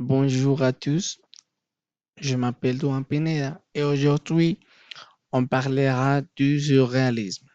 Bonjour à tous, je m'appelle Duan Pineda et aujourd'hui on parlera du surréalisme.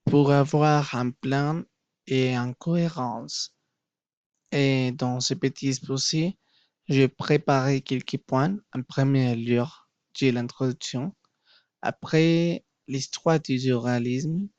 Pour avoir un plan et une cohérence, et dans ce petit exposé, j'ai préparé quelques points. En premier lieu, j'ai l'introduction, après l'histoire du surréalisme,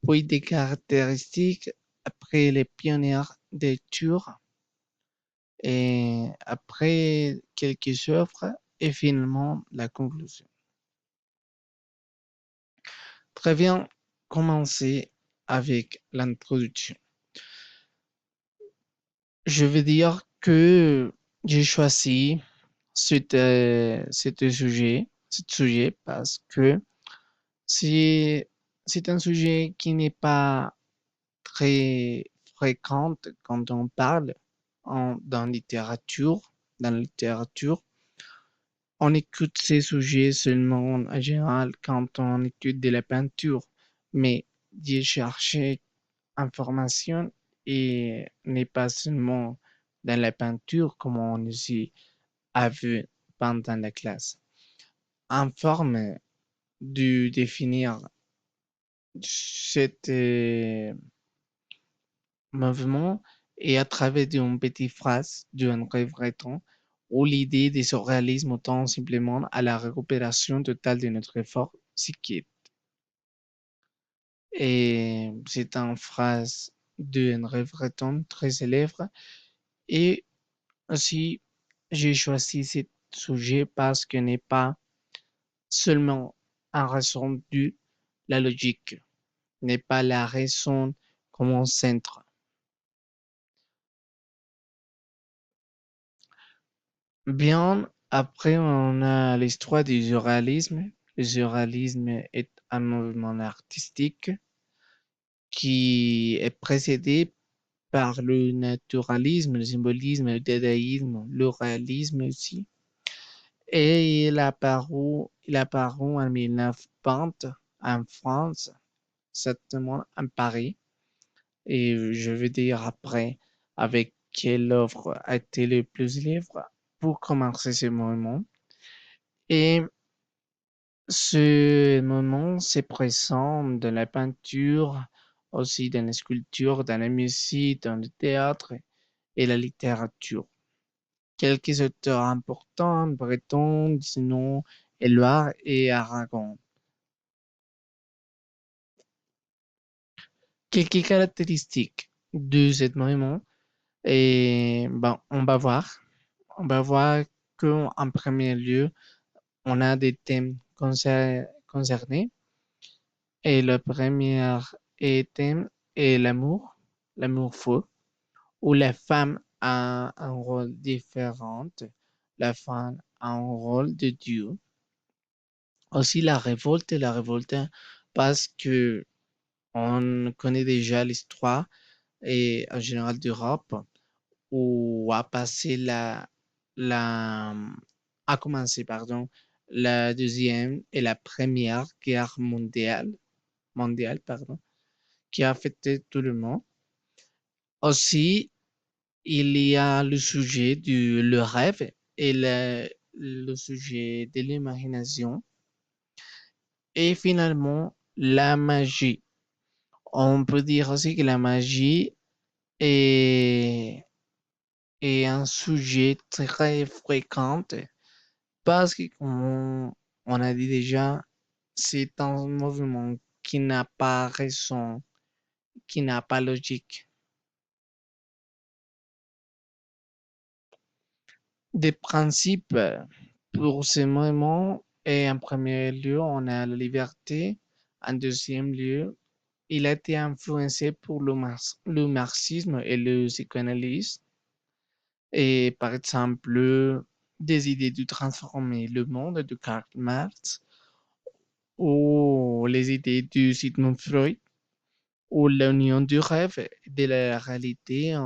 puis des caractéristiques, après les pionniers des tours, et après quelques œuvres, et finalement la conclusion. Très bien, commencer avec l'introduction. Je veux dire que j'ai choisi ce sujet parce que c'est, c'est un sujet qui n'est pas très fréquent quand on parle dans la littérature. On écoute ces sujets seulement en général quand on écoute de la peinture, mais j'ai cherché information et n'est pas seulement dans la peinture comme on aussi a vu pendant la classe. En forme de définir cet mouvement et à travers d'une petite phrase d'un rêve breton où l'idée de ce réalisme tend simplement à la récupération totale de notre effort psychique. Et c'est une phrase d'un rêve breton très célèbre. Et aussi, j'ai choisi ce sujet parce que n'est pas seulement en raison de la logique, n'est pas la raison comme un centre. Bien, après, on a l'histoire du surréalisme. Le surréalisme est un mouvement artistique qui est précédé par le naturalisme, le symbolisme, le dadaïsme, le réalisme aussi. Et il apparu en 1920 en France, certainement en Paris. Et je vais dire après avec quelle œuvre a été le plus libre pour commencer ce mouvement. Et ce mouvement se présente dans la peinture, aussi dans la sculpture, dans la musique, dans le théâtre et la littérature. Quelques auteurs importants, Breton, Sinon, Éluard et Aragon. Quelques caractéristiques de ce mouvement, et ben, on va voir qu'en premier lieu, on a des thèmes concernés. Et le premier thème est l'amour fou, où la femme a un rôle différent. La femme a un rôle de Dieu. Aussi la révolte parce que on connaît déjà l'histoire et en général d'Europe où la, a commencé, pardon, la deuxième et la première guerre mondiale, pardon, qui a affecté tout le monde. Aussi, il y a le sujet du le rêve et le sujet de l'imagination et finalement la magie. On peut dire aussi que la magie est, est un sujet très fréquent parce que, comme on a dit déjà, c'est un mouvement qui n'a pas raison, qui n'a pas logique. Des principes pour ce mouvement, et en premier lieu, on a la liberté. En deuxième lieu, il a été influencé pour le marxisme et le psychanalyse. Et par exemple, des idées de transformer le monde de Karl Marx ou les idées de Sigmund Freud ou l'union du rêve et de la réalité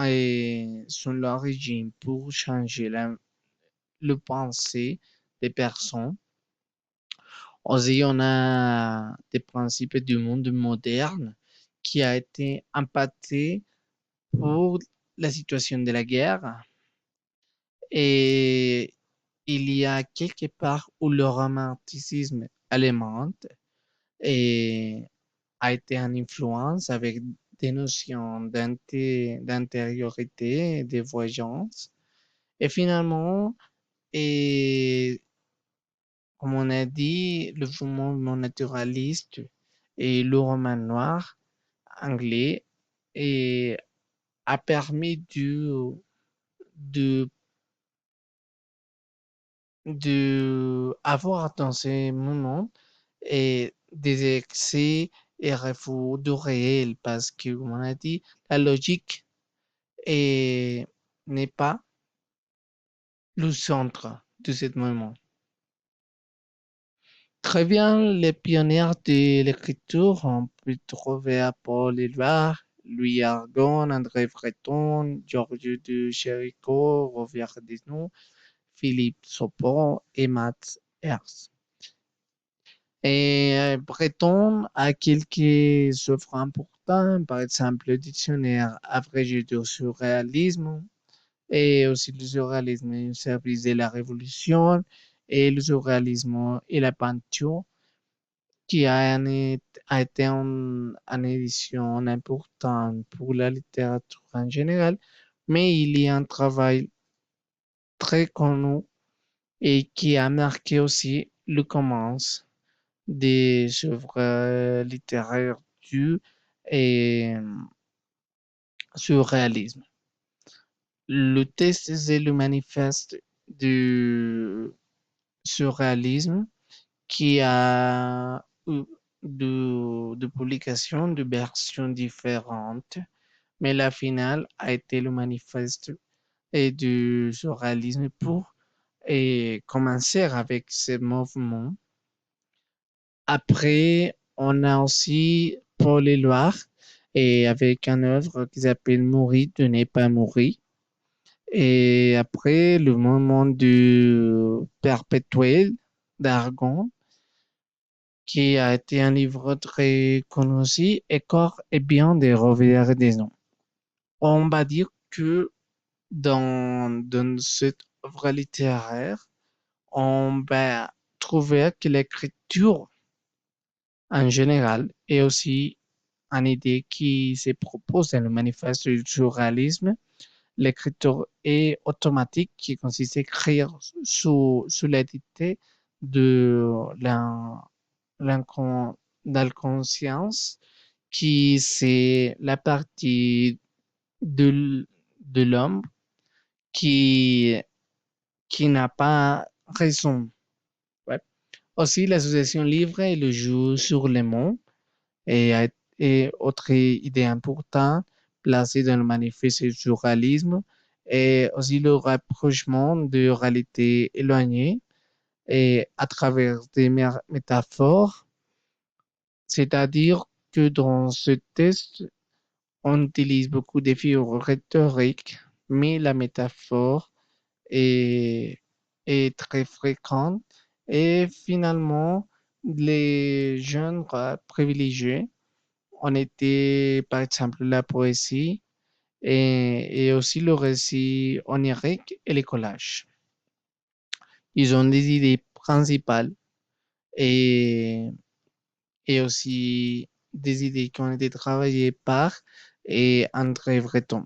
et son l'origine pour changer le pensée des personnes. Aussi, on a des principes du monde moderne qui a été impacté pour la situation de la guerre et il y a quelque part où le romanticisme allemand et a été en influence avec des notions d'intériorité, de voyance. Et finalement, et comme on a dit, le mouvement naturaliste et le roman noir anglais et a permis de, de avoir dans ces moments et des excès et refus du réel parce que, comme on a dit, la logique n'est pas le centre de ce moment. Très bien, les pionniers de l'écriture, on peut trouver à Paul Éluard, Louis Aragon, André Breton, Georges de Chérico, Robert Desnos, Philippe Sopor et Max Ernst. Et Breton a quelques œuvres importantes, par exemple le dictionnaire abrégé du surréalisme et aussi le surréalisme au service de la Révolution et le surréalisme et la peinture qui a été en édition importante pour la littérature en général, mais il y a un travail très connu et qui a marqué aussi le commence des œuvres littéraires du et surréalisme. Le texte est le manifeste du surréalisme qui a eu de publications, de versions différentes, mais la finale a été le manifeste et du surréalisme pour commencer avec ce mouvement. Après, on a aussi Paul Éluard et avec une œuvre qui s'appelle Mourir de ne pas mourir. Et après, le mouvement du perpétuel d'Argon, qui a été un livre très connu aussi, et corps et bien des revers des noms. On va dire que dans cette œuvre littéraire, on va trouver que l'écriture en général est aussi une idée qui se propose dans le manifeste du surréalisme. L'écriture est automatique qui consiste à écrire sous la dictée de l'inconscience qui c'est la partie de l'homme qui, qui n'a pas raison. Ouais. Aussi, l'association libre et le jeu sur les mots et autre idée importante placée dans le manifeste du surréalisme et aussi le rapprochement de réalités éloignées et à travers des métaphores, c'est-à-dire que dans ce texte, on utilise beaucoup de figures rhétoriques, mais la métaphore est, est très fréquente et finalement, les genres privilégiés on était par exemple la poésie et aussi le récit onirique et les collages. Ils ont des idées principales et, et aussi des idées qui ont été travaillées par André Breton.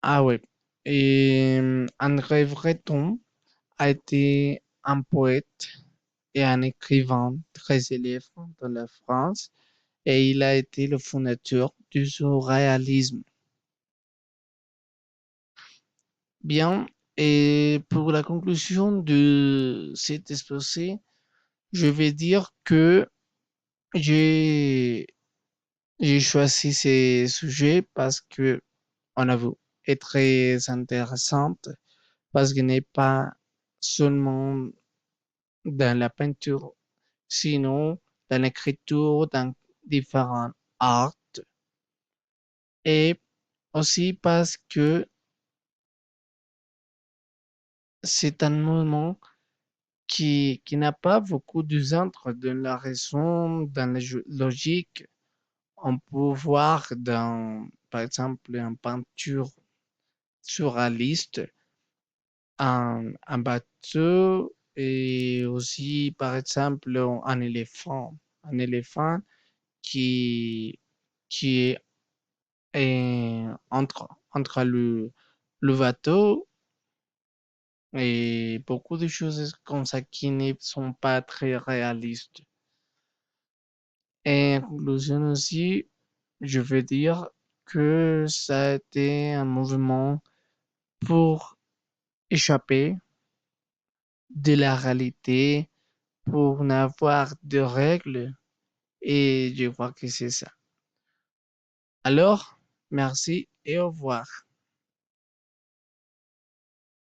Ah ouais. Et André Breton a été un poète et un écrivain très célèbre dans la France et il a été le fondateur du surréalisme. Bien, et pour la conclusion de cet exposé, je vais dire que j'ai j'ai choisi ces sujets parce que on a vu est très intéressante parce qu'il n'est pas seulement dans la peinture, sinon dans l'écriture, dans différents arts et aussi parce que c'est un moment qui n'a pas beaucoup de centre dans la raison, dans la logique. on peut voir dans, par exemple, en peinture surréaliste, un bateau et aussi, par exemple, un éléphant. Un éléphant qui, qui est entre le bateau et beaucoup de choses comme ça qui ne sont pas très réalistes. Et en conclusion aussi, je veux dire que ça a été un mouvement pour échapper de la réalité, pour n'avoir de règles, et je crois que c'est ça. Alors, merci et au revoir.